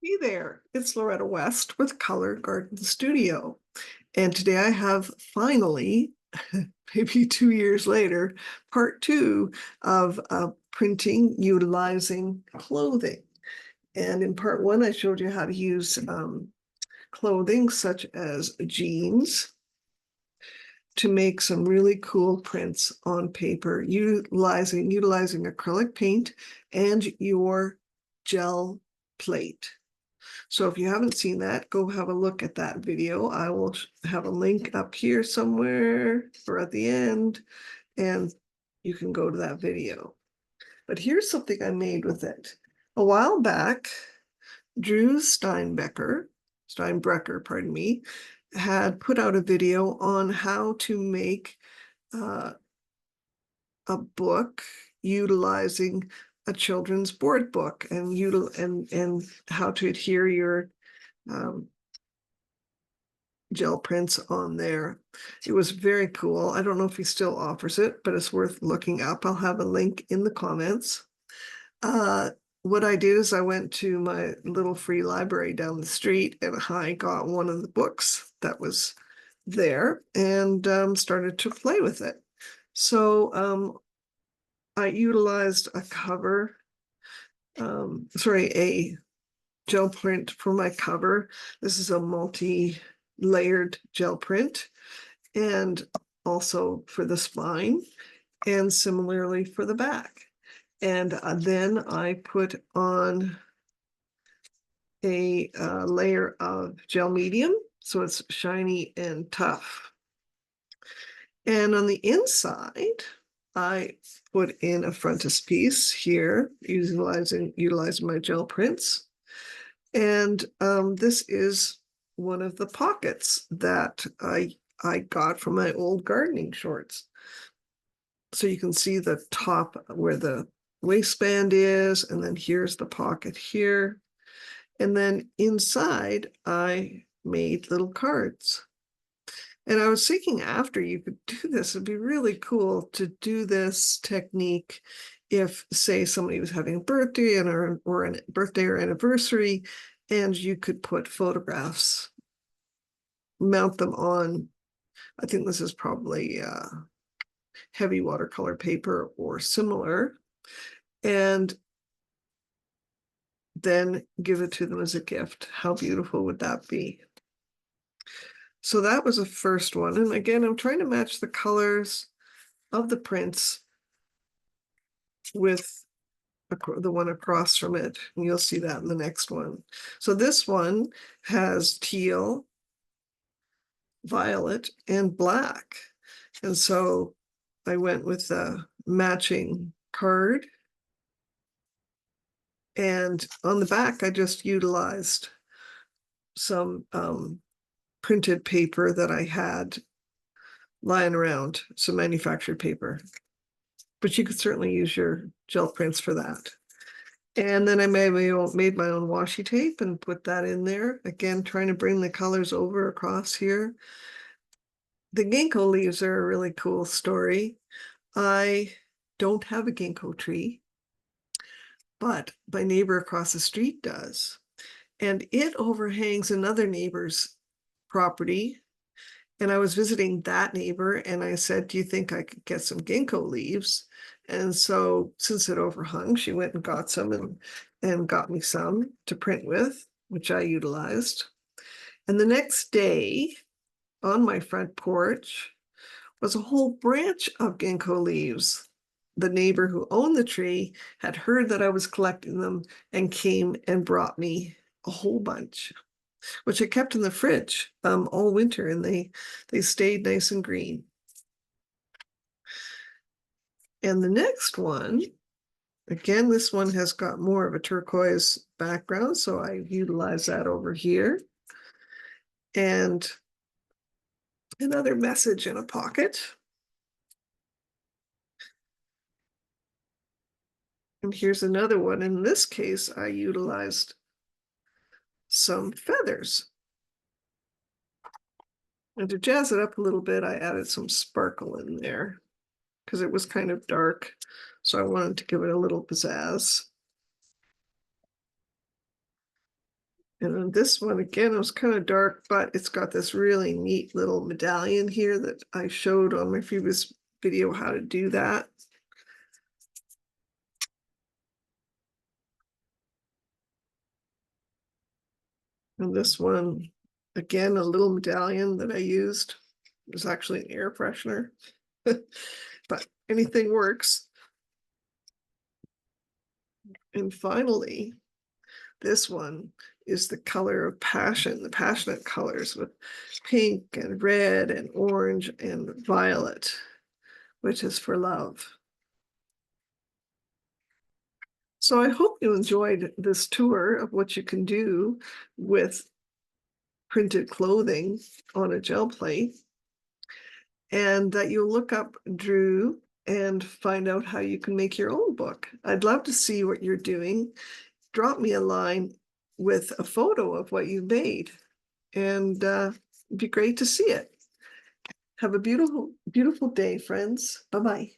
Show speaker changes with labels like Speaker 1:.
Speaker 1: Hey there, it's Loretta West with Color Garden Studio. And today I have finally, maybe 2 years later, part two of printing utilizing clothing. And in part one, I showed you how to use clothing such as jeans to make some really cool prints on paper utilizing acrylic paint and your gel plate. So if you haven't seen that, go have a look at that video. I will have a link up here somewhere or at the end, and you can go to that video. But here's something I made with it. A while back, Drew Steinbrecker, pardon me, had put out a video on how to make uh, a book utilizing a children's board book and how to adhere your um, gel prints on there. It was very cool. I don't know if he still offers it, but it's worth looking up. I'll have a link in the comments. Uh, what I did is I went to my little free library down the street and I got one of the books that was there and started to play with it. So I utilized a cover, a gel print for my cover. This is a multi-layered gel print, and also for the spine, and similarly for the back. And then I put on a layer of gel medium, so it's shiny and tough. And on the inside, I put in a frontispiece here, utilizing my gel prints. And this is one of the pockets that I got from my old gardening shorts. So you can see the top where the waistband is, and then here's the pocket here. And then inside, I made little cards. And I was thinking after you could do this, it'd be really cool to do this technique if, say, somebody was having a birthday or a birthday or anniversary, and you could put photographs, mount them on. I think this is probably heavy watercolor paper or similar, and then give it to them as a gift. How beautiful would that be? So that was the first one. And again, I'm trying to match the colors of the prints with the one across from it. And you'll see that in the next one. So this one has teal, violet, and black. And so I went with a matching card. And on the back, I just utilized some printed paper that I had lying around, some manufactured paper. But you could certainly use your gel prints for that. And then I made my own washi tape and put that in there. Again, trying to bring the colors over across here. The ginkgo leaves are a really cool story. I don't have a ginkgo tree, but my neighbor across the street does. And it overhangs another neighbor's property. And I was visiting that neighbor and I said, do you think I could get some ginkgo leaves? And so since it overhung, she went and got some and got me some to print with, which I utilized. And the next day on my front porch was a whole branch of ginkgo leaves. The neighbor who owned the tree had heard that I was collecting them and came and brought me a whole bunch, which I kept in the fridge all winter, and they stayed nice and green. And the next one, again, this one has got more of a turquoise background, so I utilize that over here. And another message in a pocket. And here's another one. In this case, I utilized some feathers. And to jazz it up a little bit, I added some sparkle in there because it was kind of dark. So I wanted to give it a little pizzazz. And then this one, again, it was kind of dark, but it's got this really neat little medallion here that I showed on my previous video how to do that. And this one, again, a little medallion that I used. It was actually an air freshener, but anything works. And finally, this one is the color of passion, the passionate colors with pink and red and orange and violet, which is for love. So I hope you enjoyed this tour of what you can do with printed clothing on a gel plate, and that you'll look up Drew and find out how you can make your own book. I'd love to see what you're doing. Drop me a line with a photo of what you made, and it'd be great to see it. Have a beautiful, beautiful day, friends. Bye-bye.